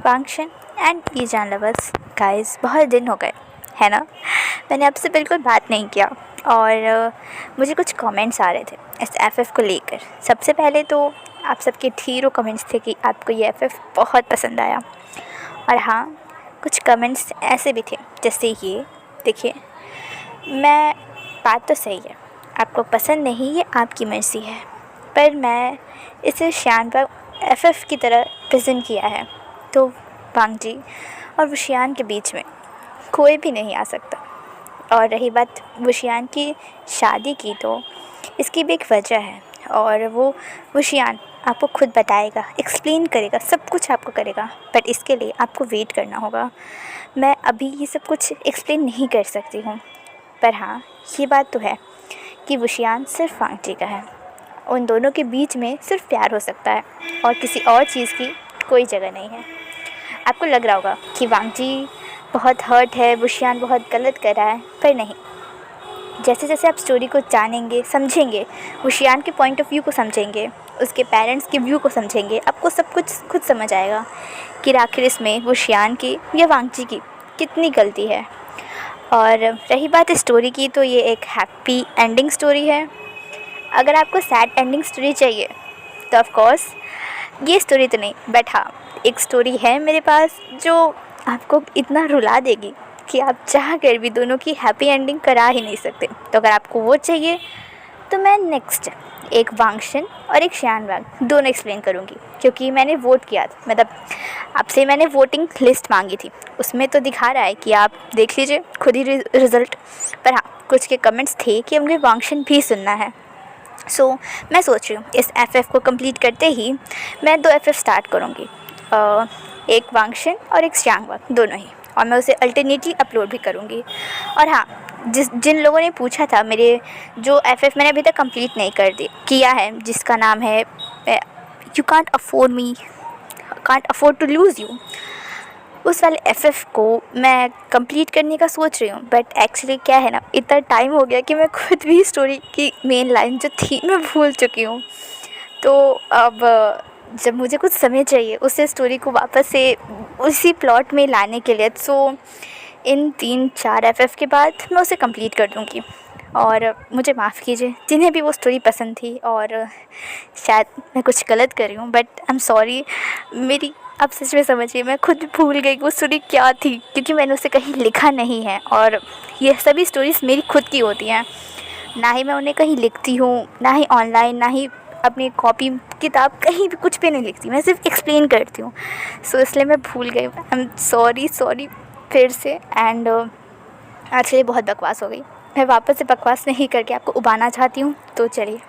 वांगशन and Izan lovers. Guys बहुत दिन हो गए है ना, मैंने आपसे बिल्कुल बात नहीं किया और मुझे कुछ कमेंट्स आ रहे थे इस एफएफ को लेकर। सबसे पहले तो आप सबके ढेरों कमेंट्स थे कि आपको ये एफएफ बहुत पसंद आया, और हाँ कुछ कमेंट्स ऐसे भी थे जैसे ये देखिए, मैं बात तो सही है, आपको पसंद नहीं ये आपकी मर्ज़ी है, पर मैं इसे शान पर एफएफ की तरह प्रेजेंट किया है तो वांग जी और वुशियान के बीच में कोई भी नहीं आ सकता। और रही बात वुशियान की शादी की, तो इसकी भी एक वजह है और वो वुशियान आपको खुद बताएगा, एक्सप्लेन करेगा, सब कुछ आपको करेगा, बट इसके लिए आपको वेट करना होगा। मैं अभी ये सब कुछ एक्सप्लेन नहीं कर सकती हूँ, पर हाँ ये बात तो है कि वुशियान सिर्फ वांग जी का है, उन दोनों के बीच में सिर्फ प्यार हो सकता है और किसी और चीज़ की कोई जगह नहीं है। आपको लग रहा होगा कि वांग जी बहुत हर्ट है, वुशियान बहुत गलत कर रहा है, पर नहीं। जैसे जैसे आप स्टोरी को जानेंगे, समझेंगे, वुशियान के पॉइंट ऑफ व्यू को समझेंगे, उसके पेरेंट्स के व्यू को समझेंगे, आपको सब कुछ खुद समझ आएगा कि आखिर इसमें वुशियान की या वांग जी की कितनी गलती है। और रही बात स्टोरी की, तो ये एक हैप्पी एंडिंग स्टोरी है। अगर आपको सैड एंडिंग स्टोरी चाहिए तो ऑफ कोर्स ये स्टोरी तो नहीं, बट हाँ एक स्टोरी है मेरे पास जो आपको इतना रुला देगी कि आप चाह कर भी दोनों की हैप्पी एंडिंग करा ही नहीं सकते। तो अगर आपको वो चाहिए तो मैं नेक्स्ट एक वांगशन और एक शान वांग दोनों एक्सप्लेन करूँगी, क्योंकि मैंने वोट किया था, मतलब आपसे मैंने वोटिंग लिस्ट मांगी थी, उसमें तो दिखा रहा है कि आप देख लीजिए खुद ही रिज़ल्ट। पर हाँ कुछ के कमेंट्स थे कि मुझे वांगशन भी सुनना है। सो मैं सोच रही हूँ इस एफएफ को कंप्लीट करते ही मैं 2 एफएफ स्टार्ट करूँगी, एक वांगशन और एक शान वांग दोनों ही, और मैं उसे अल्टरनेटली अपलोड भी करूँगी। और हाँ जिन लोगों ने पूछा था, मेरे जो एफएफ मैंने अभी तक कंप्लीट नहीं किया है, जिसका नाम है you can't afford me, can't afford to lose you, उस वाले एफएफ को मैं कंप्लीट करने का सोच रही हूँ। बट एक्चुअली क्या है ना, इतना टाइम हो गया कि मैं खुद भी स्टोरी की मेन लाइन जो थी मैं भूल चुकी हूँ। तो अब जब मुझे कुछ समय चाहिए उसे स्टोरी को वापस से उसी प्लॉट में लाने के लिए, सो इन 3-4 एफएफ के बाद मैं उसे कंप्लीट कर दूँगी। और मुझे माफ़ कीजिए जिन्हें भी वो स्टोरी पसंद थी, और शायद मैं कुछ गलत कर रही हूँ, बट आई एम सॉरी, मेरी आप सच में समझिए मैं खुद भूल गई वो स्टोरी क्या थी, क्योंकि मैंने उसे कहीं लिखा नहीं है। और ये सभी स्टोरीज़ मेरी खुद की होती हैं, ना ही मैं उन्हें कहीं लिखती हूँ, ना ही ऑनलाइन, ना ही अपनी कॉपी किताब कहीं भी कुछ भी नहीं लिखती, मैं सिर्फ एक्सप्लेन करती हूँ। सो इसलिए मैं भूल गई, आई एम सॉरी फिर से। एंड एक्चुअली बहुत बकवास हो गई, मैं वापस से बकवास नहीं करके आपको उबाना चाहती हूँ, तो चलिए।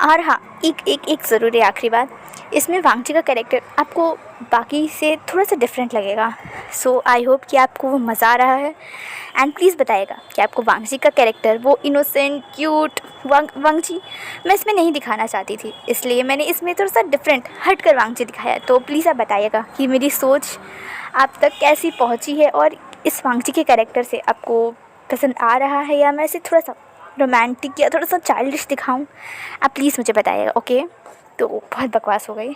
और हाँ एक ज़रूरी आखिरी बात, इसमें वांग जी का कैरेक्टर आपको बाकी से थोड़ा सा डिफरेंट लगेगा। सो आई होप कि आपको वो मज़ा आ रहा है, एंड प्लीज़ बताइएगा कि आपको वांग जी का कैरेक्टर वो इनोसेंट क्यूट वांग जी मैं इसमें नहीं दिखाना चाहती थी, इसलिए मैंने इसमें थोड़ा सा डिफरेंट हट कर वांग जी दिखाया। तो प्लीज़ आप बताइएगा कि मेरी सोच आप तक कैसी पहुँची है, और इस वांग जी के कैरेक्टर से आपको पसंद आ रहा है, या मैं इसे थोड़ा सा रोमांटिक या थोड़ा सा चाइल्डिश दिखाऊं, आप प्लीज़ मुझे बताइएगा। ओके, तो बहुत बकवास हो गई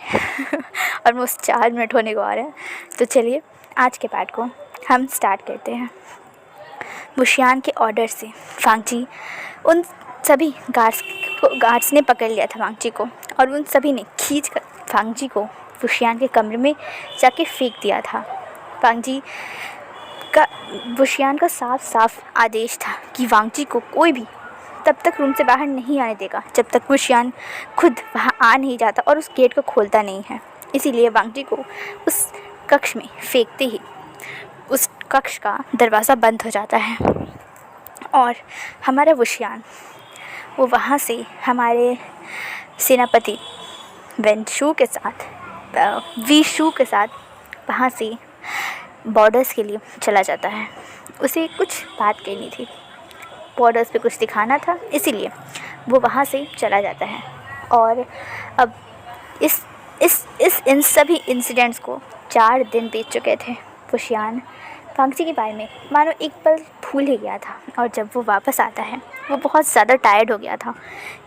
ऑलमोस्ट 4 मिनट होने को आ रहे हैं, तो चलिए आज के पार्ट को हम स्टार्ट करते हैं। वुशियान के ऑर्डर से वांग जी, उन सभी गार्ड्स ने पकड़ लिया था वांग जी को, और उन सभी ने खींच कर वांग जी को वुशियान के कमरे में जाके फेंक दिया था। वांग जी का वुशियान का साफ आदेश था कि वांग जी को कोई भी तब तक रूम से बाहर नहीं आने देगा जब तक वुशियान खुद वहाँ आ नहीं जाता और उस गेट को खोलता नहीं है। इसीलिए वांग जी को उस कक्ष में फेंकते ही उस कक्ष का दरवाज़ा बंद हो जाता है, और हमारा वुशियान वो वहाँ से हमारे सेनापति वी शू के साथ वहाँ से बॉर्डर्स के लिए चला जाता है। उसे कुछ बात कहनी थी, बॉर्डर्स पे कुछ दिखाना था, इसीलिए वो वहाँ से चला जाता है। और अब इन सभी इंसिडेंट्स को 4 दिन बीत चुके थे। वुशियान वांगजी के बारे में मानो एक पल भूल ही गया था। और जब वो वापस आता है वो बहुत ज़्यादा टायर्ड हो गया था,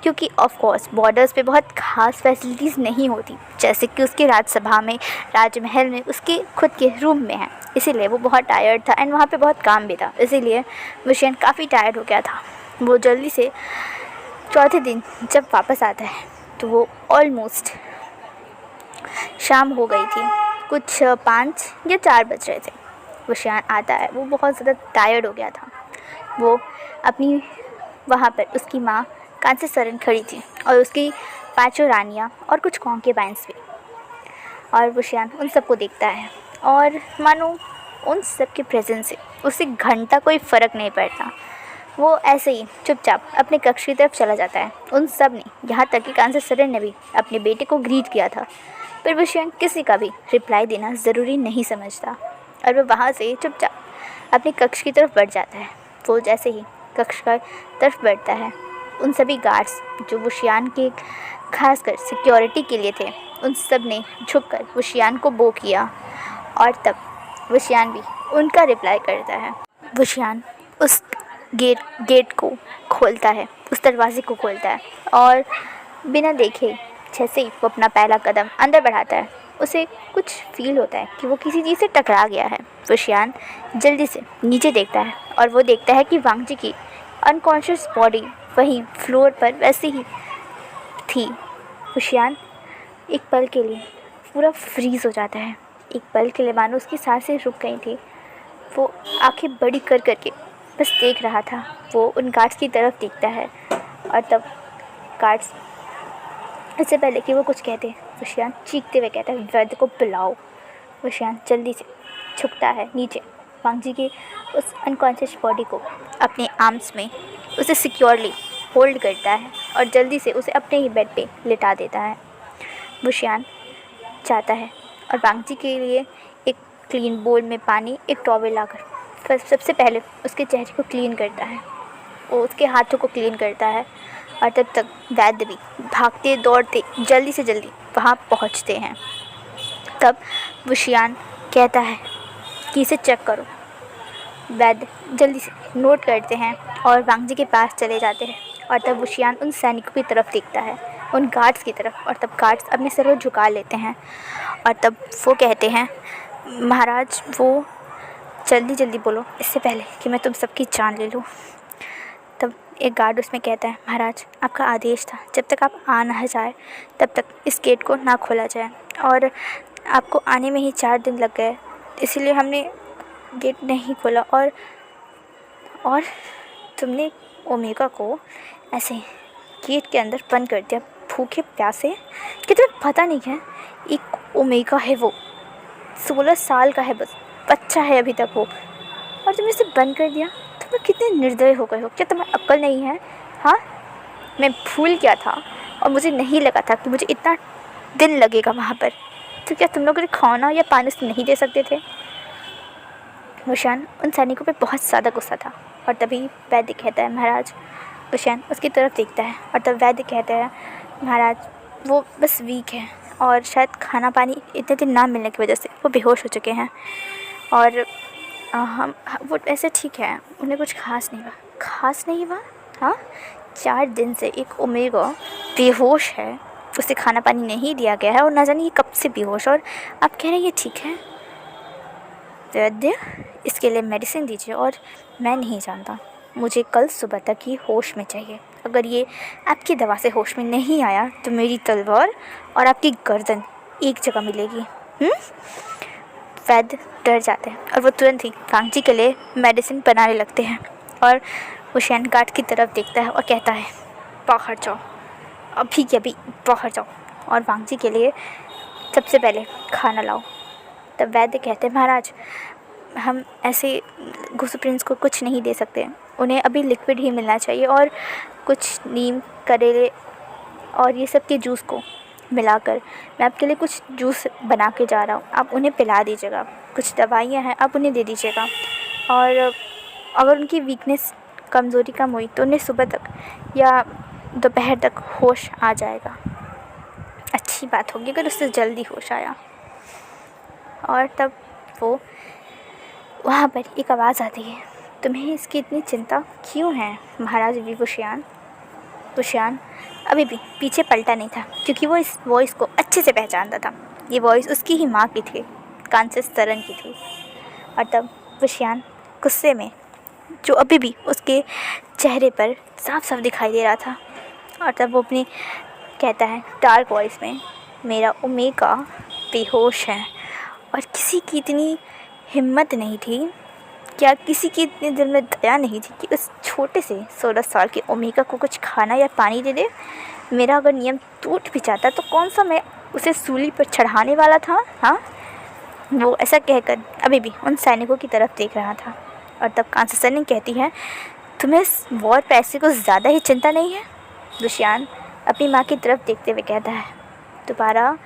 क्योंकि ऑफ कोर्स बॉर्डर्स पे बहुत ख़ास फैसिलिटीज़ नहीं होती जैसे कि उसके राजसभा में, राजमहल में, उसके खुद के रूम में है। इसीलिए वो बहुत टायर्ड था एंड वहाँ पे बहुत काम भी था, इसीलिए वुशियन काफ़ी टायर्ड हो गया था। वो जल्दी से चौथे दिन जब वापस आता है तो वो ऑलमोस्ट शाम हो गई थी, कुछ 5 या 4 बज रहे थे। वुशियन आता है, वो बहुत ज़्यादा टायर्ड हो गया था। वो अपनी वहाँ पर उसकी माँ कांस्य सरन खड़ी थी और उसकी 5 रानियाँ और कुछ कॉन्केबाइंस भी। और वुशियन उन सबको देखता है और मानो उन सब के प्रेजेंस से उसे घंटा कोई फ़र्क नहीं पड़ता। वो ऐसे ही चुपचाप अपने कक्ष की तरफ चला जाता है। उन सब ने, यहाँ तक कि कांस्य सरन ने भी अपने बेटे को ग्रीट किया था, पर वुशियन किसी का भी रिप्लाई देना ज़रूरी नहीं समझता और वह वहाँ से चुपचाप अपने कक्ष की तरफ बढ़ जाता है। वो जैसे ही कक्ष की तरफ बढ़ता है, उन सभी गार्ड्स जो वुशियन के खासकर सिक्योरिटी के लिए थे, उन सब ने झुककर वुशियन को बो किया और तब वुशियन भी उनका रिप्लाई करता है। वुशियन उस गेट को खोलता है, उस दरवाजे को खोलता है और बिना देखे जैसे ही वो अपना पहला कदम अंदर बढ़ाता है, उसे कुछ फील होता है कि वो किसी चीज़ से टकरा गया है। वुशियन जल्दी से नीचे देखता है और वो देखता है कि वांगजी की अनकॉन्शियस बॉडी वहीं फ्लोर पर वैसे ही थी। वुशियन एक पल के लिए पूरा फ्रीज़ हो जाता है। एक पल के लिए मानो उसकी सांसें रुक गई थी। वो आंखें बड़ी कर करके बस देख रहा था। वो उन गार्ड्स की तरफ देखता है और तब गार्ड्स, इससे पहले कि वो कुछ कहते, वुशियन चीखते हुए कहता है, वैद्य को बुलाओ। वुशियन जल्दी से झुकता है नीचे, वांगजी की उस अनकॉन्शियस बॉडी को अपने आर्म्स में उसे सिक्योरली होल्ड करता है और जल्दी से उसे अपने ही बेड पे लिटा देता है। वुशियन जाता है और वांगजी के लिए एक क्लीन बोल में पानी, एक टॉवेल लाकर सबसे पहले उसके चेहरे को क्लीन करता है। वो उसके हाथों को क्लीन करता है और तब तक वैद्य भी भागते दौड़ते जल्दी से जल्दी वहाँ पहुँचते हैं। तब वुशियन कहता है कि इसे चेक करो। वैद्य जल्दी से नोट करते हैं और वांगजी के पास चले जाते हैं और तब वुशियन उन सैनिकों की तरफ देखता है, उन गार्ड्स की तरफ, और तब गार्ड्स अपने सर झुका लेते हैं और तब वो कहते हैं, महाराज वो जल्दी जल्दी बोलो इससे पहले कि मैं तुम सबकी जान ले लूँ। तब एक गार्ड उसमें कहता है, महाराज आपका आदेश था जब तक आप आ ना जाए तब तक इस गेट को ना खोला जाए, और आपको आने में ही 4 दिन लग गए, इसीलिए हमने गेट नहीं खोला। और तुमने ओमेगा को ऐसे गेट के अंदर बंद कर दिया भूखे प्यासे, कि तुम्हें पता नहीं है एक ओमेगा है, वो 16 साल का है, बस बच्चा है अभी तक वो, और तुमने इसे बंद कर दिया। तुम कितने निर्दय हो गए हो, क्या तुम्हें अक्ल नहीं है? हाँ, मैं भूल गया था और मुझे नहीं लगा था कि मुझे इतना दिन लगेगा वहाँ पर, तो क्या तुम लोग खाना या पानी से नहीं दे सकते थे? वुशियन उन सैनिकों पे बहुत ज़्यादा गुस्सा था और तभी वैद्य कहता है, महाराज। वुशियन उसकी तरफ देखता है और तब वैद्य कहता है, महाराज वो बस वीक है और शायद खाना पानी इतने दिन ना मिलने की वजह से वो बेहोश हो चुके हैं, और हम वो ऐसे ठीक है, उन्हें कुछ खास नहीं हुआ। हाँ, 4 दिन से एक ओमेगा बेहोश है, उसे खाना पानी नहीं दिया गया है और ना जाने ये कब से बेहोश, और आप कह रहे हैं ये ठीक है? वैद्य इसके लिए मेडिसिन दीजिए, और मैं नहीं जानता, मुझे कल सुबह तक ही होश में चाहिए। अगर ये आपकी दवा से होश में नहीं आया तो मेरी तलवार और आपकी गर्दन एक जगह मिलेगी। वैद्य डर जाते हैं और वो तुरंत ही वांगजी के लिए मेडिसिन बनाने लगते हैं, और वुशियन गार्ड की तरफ देखता है और कहता है, बाहर जाओ, अभी के अभी बाहर जाओ और वांगजी के लिए सबसे पहले खाना लाओ। तब वैद्य कहते हैं, महाराज हम ऐसे घुसु प्रिंस को कुछ नहीं दे सकते, उन्हें अभी लिक्विड ही मिलना चाहिए, और कुछ नीम, करेले और ये सब के जूस को मिलाकर मैं आपके लिए कुछ जूस बना के जा रहा हूँ, आप उन्हें पिला दीजिएगा। कुछ दवाइयाँ हैं, आप उन्हें दे दीजिएगा, और अगर उनकी वीकनेस, कमज़ोरी कम हुई तो उन्हें सुबह तक या दोपहर तक होश आ जाएगा। अच्छी बात होगी अगर उससे जल्दी होश आया। और तब वो वहाँ पर एक आवाज़ आती है, तुम्हें इसकी इतनी चिंता क्यों है महाराज विभूषण? विभूषण अभी भी पीछे पलटा नहीं था, क्योंकि वो इस वॉइस को अच्छे से पहचानता था। ये वॉइस उसकी ही माँ की थी, कांचन तरन की थी। और तब विभूषण गुस्से में, जो अभी भी उसके चेहरे पर साफ साफ दिखाई दे रहा था, और तब वो अपनी कहता है डार्क वॉइस में, मेरा ओमेगा बेहोश है। और किसी की इतनी हिम्मत नहीं थी, क्या किसी की इतनी दिल में दया नहीं थी कि उस छोटे से 16 साल के ओमेगा को कुछ खाना या पानी दे दे? मेरा अगर नियम टूट भी जाता तो कौन सा मैं उसे सूली पर चढ़ाने वाला था? हाँ, वो ऐसा कहकर अभी भी उन सैनिकों की तरफ देख रहा था। और तब कांसा सैनिक कहती है, तुम्हें इस वॉर पैसे को ज़्यादा ही चिंता नहीं है? दुष्यंत अपनी माँ की तरफ देखते हुए कहता है, दोबारा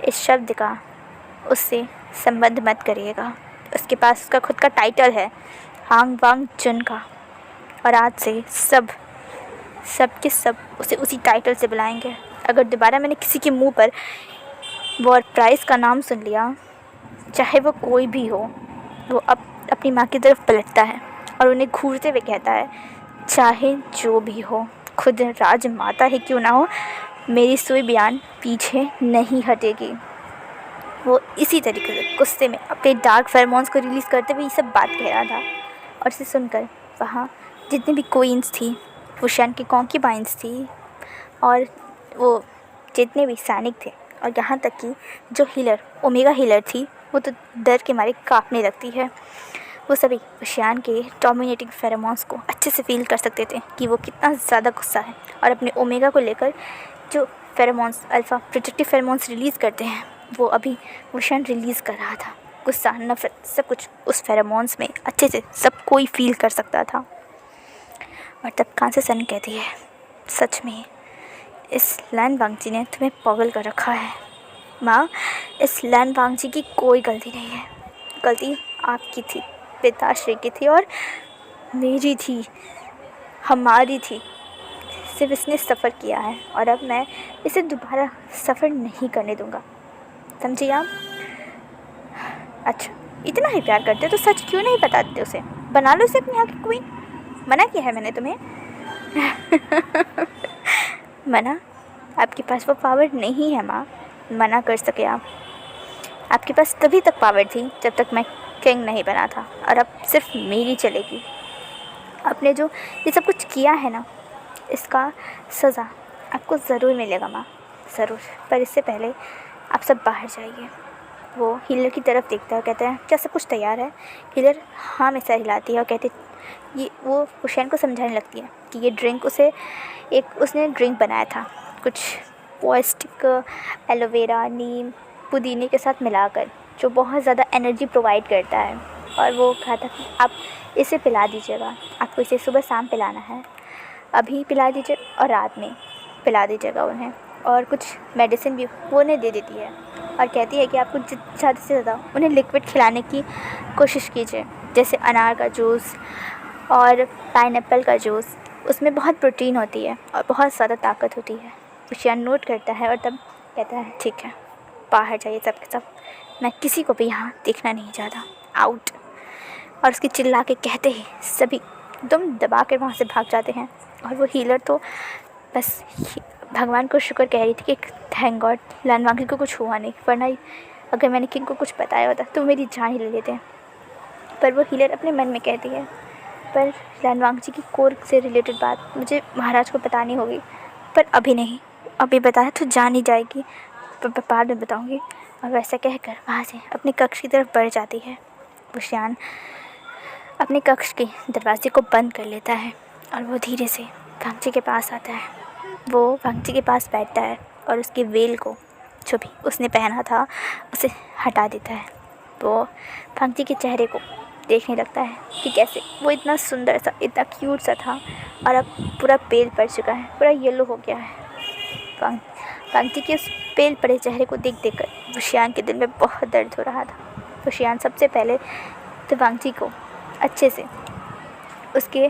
इस शब्द का उससे संबंध मत करिएगा। उसके पास उसका खुद का टाइटल है, हांग वांग चुन का, और आज से सब के सब उसे उसी टाइटल से बुलाएंगे। अगर दोबारा मैंने किसी के मुंह पर वॉर प्राइस का नाम सुन लिया, चाहे वो कोई भी हो, वो अपनी माँ की तरफ पलटता है और उन्हें घूरते हुए कहता है, चाहे जो भी हो, खुद राजमाता ही क्यों ना हो, मेरी सुई बयान पीछे नहीं हटेगी। वो इसी तरीके से गुस्से में अपने डार्क फेरोमोन्स को रिलीज़ करते हुए ये सब बात कह रहा था। और इसे सुनकर वहाँ जितनी भी क्वींस थी, विभूषण की कॉन्क्यूबाइंस थी, और वो जितने भी सैनिक थे, और यहाँ तक कि जो हीलर ओमेगा हीलर थी, वो तो डर के मारे काँपने लगती है। वो सभी विभूषण के डोमिनेटिंग फेरोमोन्स को अच्छे से फील कर सकते थे कि वो कितना ज़्यादा गुस्सा है, और अपने ओमेगा को लेकर जो pheromones alpha protective pheromones release करते हैं, वो अभी विभूषण रिलीज़ कर रहा था। गुस्सा, नफरत, सब कुछ उस फेरोमोन्स में अच्छे से सब कोई फील कर सकता था। और तब कांसा सन कहती है, सच में इस लैन वांगजी ने तुम्हें पागल कर रखा है। माँ, इस लैन वांगजी की कोई गलती नहीं है। गलती आपकी थी, पिताश्री की थी, और मेरी थी, हमारी थी। सिर्फ इसने सफ़र किया है, और अब मैं इसे दोबारा सफ़र नहीं करने दूँगा, समझिए आप? अच्छा, इतना ही प्यार करते तो सच क्यों नहीं बताते उसे? बना लो उसे अपनी यहाँ की क्वीन। मना किया है मैंने तुम्हें? मना? आपके पास वो पावर नहीं है माँ, मना कर सके आप? आपके पास तभी तक पावर थी जब तक मैं किंग नहीं बना था, और अब सिर्फ मेरी चलेगी। आपने जो ये सब कुछ किया है ना, इसका सज़ा आपको ज़रूर मिलेगा माँ, ज़रूर। पर इससे पहले आप सब बाहर जाइए। वो हीलर की तरफ देखता है, कहता है, क्या सब कुछ तैयार है? हीलर हाँ में सर हिलाती है और कहती, ये वो विभूषण को समझाने लगती है कि ये ड्रिंक उसने ड्रिंक बनाया था, कुछ पॉइस्टिक एलोवेरा, नीम, पुदीने के साथ मिलाकर, जो बहुत ज़्यादा एनर्जी प्रोवाइड करता है। और वो कहा था कि आप इसे पिला दीजिएगा, आपको इसे सुबह शाम पिलाना है, अभी पिला दीजिए और रात में पिला दीजिएगा उन्हें। और कुछ मेडिसिन भी वो उन्हें दे देती है, और कहती है कि आपको ज़्यादा से ज़्यादा उन्हें लिक्विड खिलाने की कोशिश कीजिए, जैसे अनार का जूस और पाइनएप्पल का जूस। उसमें बहुत प्रोटीन होती है और बहुत ज़्यादा ताकत होती है। विभूषण नोट करता है और तब कहता है, ठीक है, बाहर जाइए सब के सब, मैं किसी को भी यहाँ देखना नहीं चाहता, आउट। और उसके चिल्ला के कहते ही सभी एकदम दबा कर वहाँ से भाग जाते हैं। और वो हीलर तो बस भगवान को शुक्र कह रही थी कि थैंक गॉड लैन वांगी को कुछ हुआ नहीं, वरना अगर मैंने किंग को कुछ बताया होता तो मेरी जान ही ले लेते। पर वो हीलर अपने मन में कहती है, पर लैन वांगजी की कोर से रिलेटेड बात मुझे महाराज को बतानी होगी, पर अभी नहीं, अभी बताया तो जान ही जाएगी, बाद में बताऊँगी। और वैसा कहकर वहाँ से अपने कक्ष की तरफ बढ़ जाती है। विभूषण अपने कक्ष के दरवाजे को बंद कर लेता है और वो धीरे से वांगजी के पास आता है। वो वांगजी के पास बैठता है और उसके वेल को, जो भी उसने पहना था, उसे हटा देता है। वो वांगजी के चेहरे को देखने लगता है कि कैसे वो इतना सुंदर सा, इतना क्यूट सा था, और अब पूरा पेल पड़ चुका है, पूरा येलो हो गया है। वांगजी के उस पेल पड़े चेहरे को देख कर विभूषण के दिल में बहुत दर्द हो रहा था। विभूषण सबसे पहले तो वांगजी को अच्छे से उसके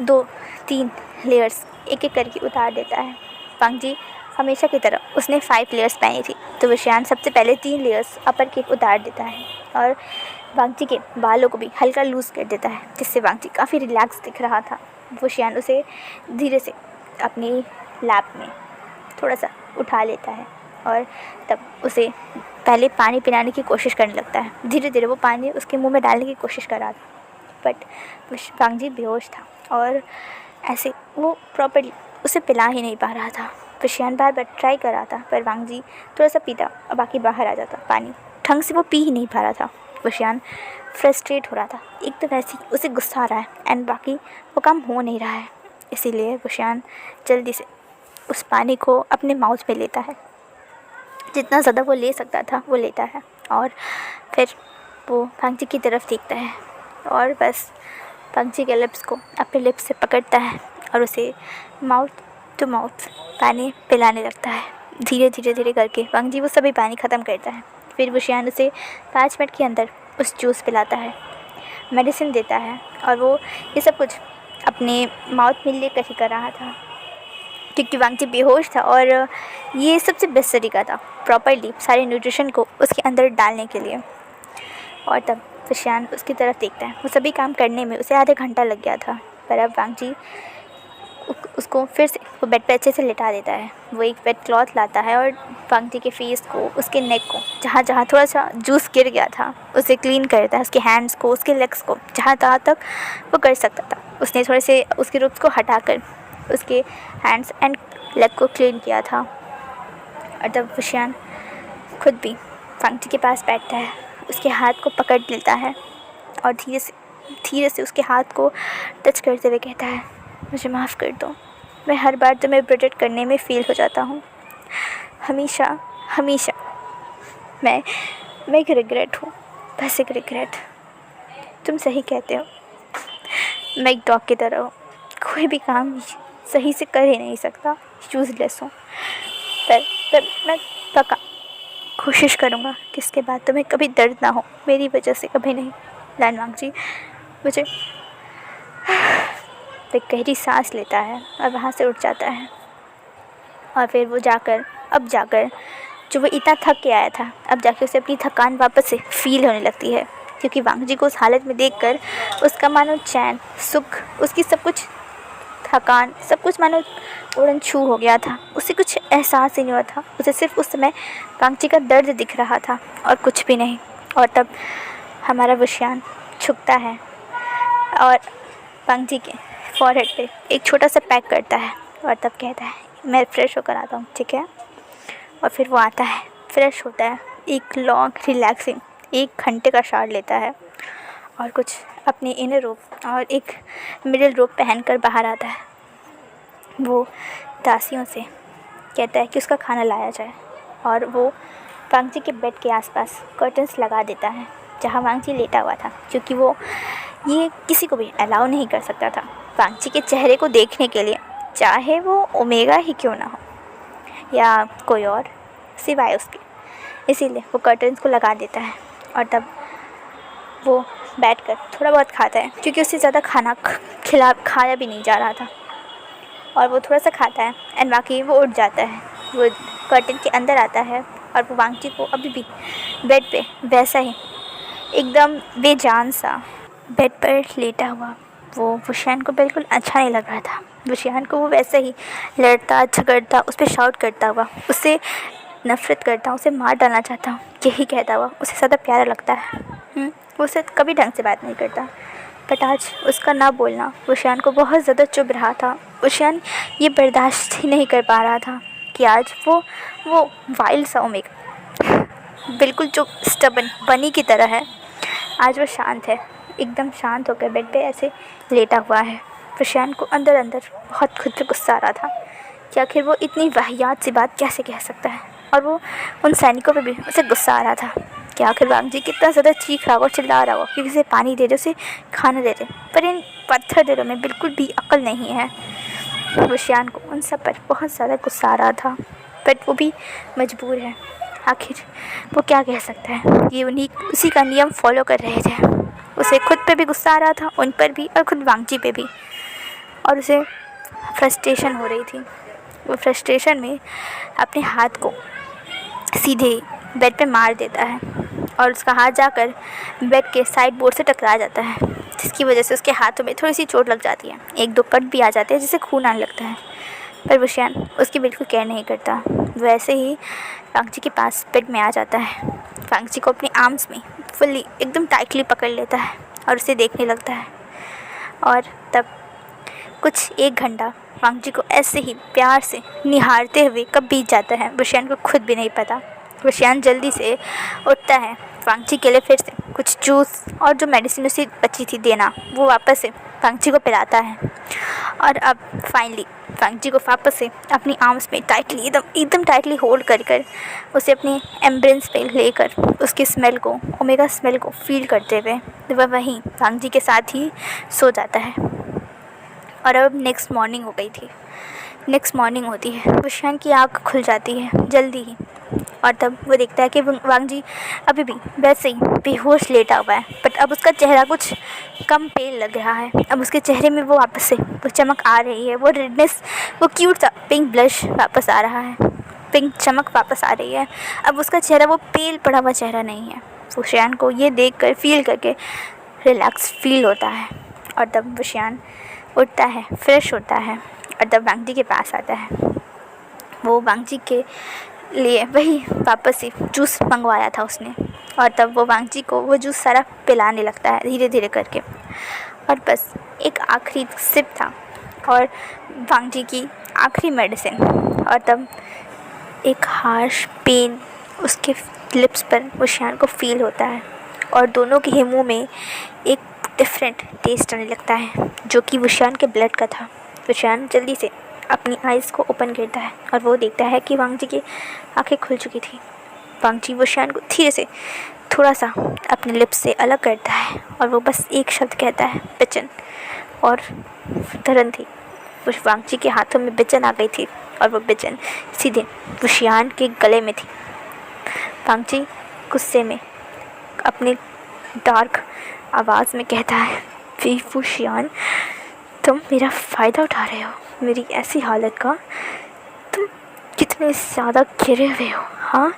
2-3 लेयर्स एक एक करके उतार देता है। वांगजी हमेशा की तरह उसने 5 लेयर्स पहनी थी, तो वशियान सबसे पहले 3 लेयर्स अपर के उतार देता है और वांगची के बालों को भी हल्का लूज़ कर देता है, जिससे वांगची काफ़ी रिलैक्स दिख रहा था। वशियान उसे धीरे से अपनी लैप में थोड़ा सा उठा लेता है और तब उसे पहले पानी पिलाने की कोशिश करने लगता है। धीरे धीरे वो पानी उसके मुंह में डालने की कोशिश कर रहा था, बट वांगची बेहोश था और ऐसे वो प्रॉपर्ली उसे पिला ही नहीं पा रहा था। वशियान बार बार ट्राई कर रहा था, पर वांगजी थोड़ा सा पीता और बाकी बाहर आ जाता। पानी ढंग से वो पी ही नहीं पा रहा था। वशियान फ्रस्ट्रेट हो रहा था, एक तो वैसे ही उसे गुस्सा आ रहा है एंड बाकी वो काम हो नहीं रहा है। इसीलिए वशियान जल्दी से उस पानी को अपने माउथ में लेता है, जितना ज़्यादा वो ले सकता था वो लेता है और फिर वो वांगची की तरफ देखता है और बस वांगची के लिप्स को अपने लिप्स से पकड़ता है और उसे माउथ टू माउथ पानी पिलाने लगता है। धीरे धीरे धीरे करके वांगची वो सभी पानी ख़त्म करता है। फिर वशियान उसे 5 मिनट के अंदर उस जूस पिलाता है, मेडिसिन देता है और वो ये सब कुछ अपने माउथ में लेकर ही कर रहा था, क्योंकि वांगची बेहोश था और ये सबसे बेस्ट तरीका था प्रॉपर्ली सारे न्यूट्रिशन को उसके अंदर डालने के लिए। और तब वशियान उसकी तरफ देखता है। वो सभी काम करने में उसे आधे घंटा लग गया था, पर अब वांगची उसको फिर से वो बेड पे अच्छे से लिटा देता है। वो एक वेट क्लॉथ लाता है और वांगची के फेस को, उसके नेक को, जहाँ जहाँ थोड़ा सा जूस गिर गया था उसे क्लीन करता है। उसके हैंड्स को, उसके लेग्स को, जहाँ तहाँ तक वो कर सकता था उसने थोड़े से उसके रूप्स को हटाकर उसके हैंड्स एंड लेग को क्लीन किया था। और तब वशियान खुद भी वांगची के पास बैठता है, उसके हाथ को पकड़ लेता है और धीरे से उसके हाथ को टच करते हुए कहता है, मुझे माफ़ कर दो, मैं हर बार तुम्हें प्रोटेक्ट करने में फेल हो जाता हूँ। हमेशा हमेशा मैं एक रिग्रेट हूँ, बस एक रिग्रेट। तुम सही कहते हो, मैं एक डॉग की तरह हूँ, कोई भी काम सही से कर ही नहीं सकता, यूज़लेस हूँ। पर मैं पक्का कोशिश करूँगा कि इसके बाद तुम्हें कभी दर्द ना हो, मेरी वजह से कभी नहीं। वांगची मुझे एक गहरी सांस लेता है और वहाँ से उठ जाता है। और फिर वो जाकर जो वो इतना थक के आया था, अब जाके उसे अपनी थकान वापस से फील होने लगती है, क्योंकि वांगची को उस हालत में देखकर उसका मानो चैन, सुख, उसकी सब कुछ थकान, सब कुछ मानो उड़न छू हो गया था। उसे कुछ एहसास ही नहीं हुआ था, उसे सिर्फ उस समय वांगची का दर्द दिख रहा था और कुछ भी नहीं। और तब हमारा वशियान झुकता है और वांगची के फॉरहेड पे एक छोटा सा पैक करता है और तब कहता है, मैं फ्रेश होकर आता हूँ, ठीक है। और फिर वो आता है, फ्रेश होता है, एक लॉन्ग रिलैक्सिंग 1 घंटे का शावर लेता है और कुछ अपने इनर रोब और एक मिडिल रोब पहनकर बाहर आता है। वो दासियों से कहता है कि उसका खाना लाया जाए और वो वांगची के बेड के आसपास कर्टन्स लगा देता है जहाँ वांगची लेटा हुआ था, क्योंकि वो ये किसी को भी अलाउ नहीं कर सकता था वांगची के चेहरे को देखने के लिए, चाहे वो ओमेगा ही क्यों ना हो या कोई और सिवाय उसके। इसीलिए वो कर्टन्स को लगा देता है और तब वो बैठकर थोड़ा बहुत खाता है, क्योंकि उससे ज़्यादा खाना खाया भी नहीं जा रहा था। और वो थोड़ा सा खाता है एंड बाकी वो उठ जाता है, वो कर्टन के अंदर आता है और वो वांगची को अभी भी बेड पे वैसा ही एकदम बेजान सा बेड पर लेटा हुआ, वो वशियान को बिल्कुल अच्छा नहीं लग रहा था। वशियान को वो वैसे ही लड़ता झगड़ता, उस पर शाउट करता हुआ, उससे नफ़रत करता हूँ, उसे मार डालना चाहता हूँ, यही कहता हुआ उसे ज़्यादा प्यारा लगता है। वो उससे कभी ढंग से बात नहीं करता, बट आज उसका ना बोलना वशियान को बहुत ज़्यादा चुभ रहा था। वशियान ये बर्दाश्त ही नहीं कर पा रहा था कि आज वो वाइल्ड सा ओमेगा, बिल्कुल जो स्टबन बनी की तरह है, आज वो शांत है, एकदम शांत होकर बेड पे ऐसे लेटा हुआ है। वशियान को अंदर अंदर बहुत खुद पे गुस्सा आ रहा था कि आखिर वो इतनी वाहियात सी बात कैसे कह सकता है। और वो उन सैनिकों पे भी उसे गुस्सा आ रहा था कि आखिर वांगची कितना ज़्यादा चीख रहा होगा, चिल्ला रहा होगा कि उसे पानी दे दे, उसे खाना दे दे, पर इन पत्थर दिलों में बिल्कुल भी अक्ल नहीं है। वशियान को उन सब पर बहुत ज़्यादा गुस्सा आ रहा था, बट वो भी मजबूर है, आखिर वो क्या कह सकता है। ये उसी का नियम फॉलो कर रहे थे। उसे खुद पे भी गुस्सा आ रहा था, उन पर भी, और खुद वांगची पे भी, और उसे फ्रस्ट्रेशन हो रही थी। वो फ्रस्ट्रेशन में अपने हाथ को सीधे बेड पे मार देता है और उसका हाथ जाकर बेड के साइड बोर्ड से टकरा जाता है, जिसकी वजह से उसके हाथों में थोड़ी सी चोट लग जाती है। 1-2 कट भी आ जाते हैं जिससे खून आने लगता है, पर वुशियान उसकी बिल्कुल केयर नहीं करता। वैसे ही वांगजी के पास बेड में आ जाता है, वांगजी को अपने आर्म्स में फुल्ली एकदम टाइटली पकड़ लेता है और उसे देखने लगता है। और तब कुछ 1 घंटा वांगजी को ऐसे ही प्यार से निहारते हुए कब बीत जाता है वुशियान को खुद भी नहीं पता। वुशियान जल्दी से उठता है, वांगजी के लिए फिर से कुछ जूस और जो मेडिसिन उसे बची थी देना वो वापस से वांगजी को पिलाता है। और अब फाइनली वांगजी को वापस से अपनी आर्म्स में टाइटली एकदम टाइटली होल्ड कर उसे अपने एम्ब्रेस पे लेकर उसकी स्मेल को, ओमेगा स्मेल को फील करते हुए वह वहीं वांगजी के साथ ही सो जाता है। और अब नेक्स्ट मॉर्निंग हो गई थी। नेक्स्ट मॉर्निंग होती है, वुशियान की आँख खुल जाती है जल्दी ही, और तब वो देखता है कि वांगजी अभी भी वैसे ही बेहोश लेटा हुआ है, बट अब उसका चेहरा कुछ कम पेल लग रहा है। अब उसके चेहरे में वो वापस से वो चमक आ रही है, वो रेडनेस, वो क्यूट सा पिंक ब्लश वापस आ रहा है, पिंक चमक वापस आ रही है। अब उसका चेहरा वो पेल पड़ा हुआ चेहरा नहीं है। वुशियान को ये देख कर फील करके रिलैक्स फील होता है, और तब वुशियान उठता है, फ्रेश होता है, और तब वांगजी के पास आता है। वो वांगजी के लिए वही वापस से जूस मंगवाया था उसने, और तब वो वांगजी को वो जूस सारा पिलाने लगता है धीरे धीरे करके। और बस एक आखिरी सिप था और वांगजी की आखिरी मेडिसिन, और तब एक हार्श पेन उसके लिप्स पर वुशियान को फील होता है, और दोनों के मुंह में एक डिफरेंट टेस्ट आने लगता है जो कि वुशियान के ब्लड का था। वुशियान जल्दी से अपनी आइज़ को ओपन करता है और वो देखता है कि वांगजी की आंखें खुल चुकी थी। वांगजी वुशियान को धीरे से थोड़ा सा अपने लिप्स से अलग करता है और वो बस एक शब्द कहता है, बिचन। और तुरंत ही वांगजी के हाथों में बिचन आ गई थी और वो बिचन सीधे वुशियान के गले में थी। वांगजी गुस्से में अपने डार्क आवाज़ में कहता है, वुशियान, तुम मेरा फ़ायदा उठा रहे हो, मेरी ऐसी हालत का। तुम कितने ज़्यादा गिरे हुए हो। हाँ,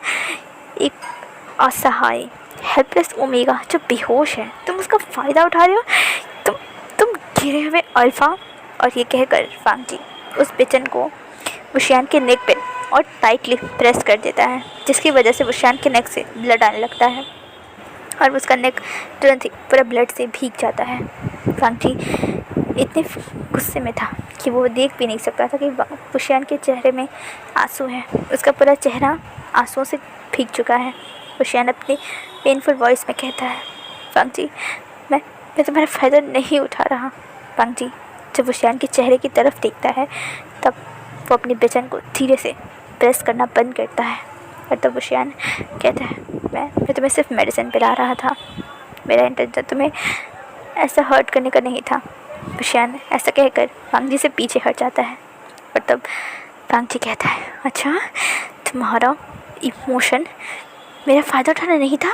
एक असहाय हेल्पलेस ओमेगा जो बेहोश है, तुम उसका फ़ायदा उठा रहे हो। तुम गिरे हुए अल्फ़ा। और ये कहकर वांगजी उस बिचन को वुशियान के नेक पे और टाइटली प्रेस कर देता है, जिसकी वजह से वुशियान के नेक से ब्लड आने लगता है और उसका नेक तुरंत ही पूरा ब्लड से भीग जाता है। वांगजी इतने गुस्से में था कि वो देख भी नहीं सकता था कि वुशियान के चेहरे में आंसू हैं। उसका पूरा चेहरा आंसुओं से भीग चुका है। वुशियान अपनी पेनफुल वॉइस में कहता है, वांगजी, मैं तुम्हारा फ़ायदा नहीं उठा रहा। वांगजी जब वुशियान के चेहरे की तरफ देखता है तब वो अपने बिचन को धीरे से प्रेस करना बंद करता है, और तब वुशियान कहता है, मैं तुम्हें सिर्फ मेडिसिन पिला रहा था, मेरा इंटेंशन तुम्हें ऐसा हर्ट करने का नहीं था। वुशियान ऐसा कहकर वांगजी से पीछे हट जाता है, और तब वांगजी कहता है, अच्छा, तुम्हारा इमोशन मेरा फ़ायदा उठाना नहीं था।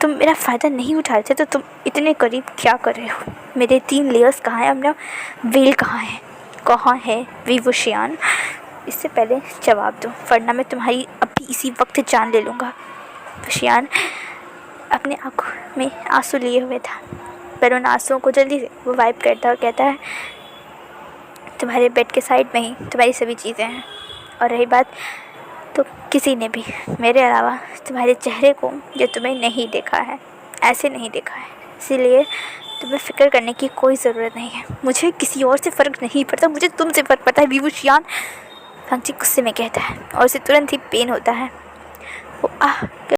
तुम मेरा फ़ायदा नहीं उठा रहे थे तो तुम इतने करीब क्या कर रहे हो। मेरे 3 लेयर्स कहाँ हैं, अपना वेल कहाँ है वुशियान। इससे पहले जवाब दो, वरना मैं तुम्हारी अभी इसी वक्त जान ले लूँगा। वुशियान अपने आँखों में आंसू लिए हुए था, पर उन आंसुओं को जल्दी से वो वाइप करता और कहता है, तुम्हारे बेड के साइड में ही तुम्हारी सभी चीज़ें हैं, और रही बात तो किसी ने भी मेरे अलावा तुम्हारे चेहरे को जो तुम्हें नहीं देखा है, ऐसे नहीं देखा है, इसीलिए तुम्हें फ़िक्र करने की कोई ज़रूरत नहीं है। मुझे किसी और से फ़र्क नहीं पड़ता, मुझे तुमसे फ़र्क पड़ता है वुशियान। वांगजी गुस्से में कहता है और उसे तुरंत ही पेन होता है। वो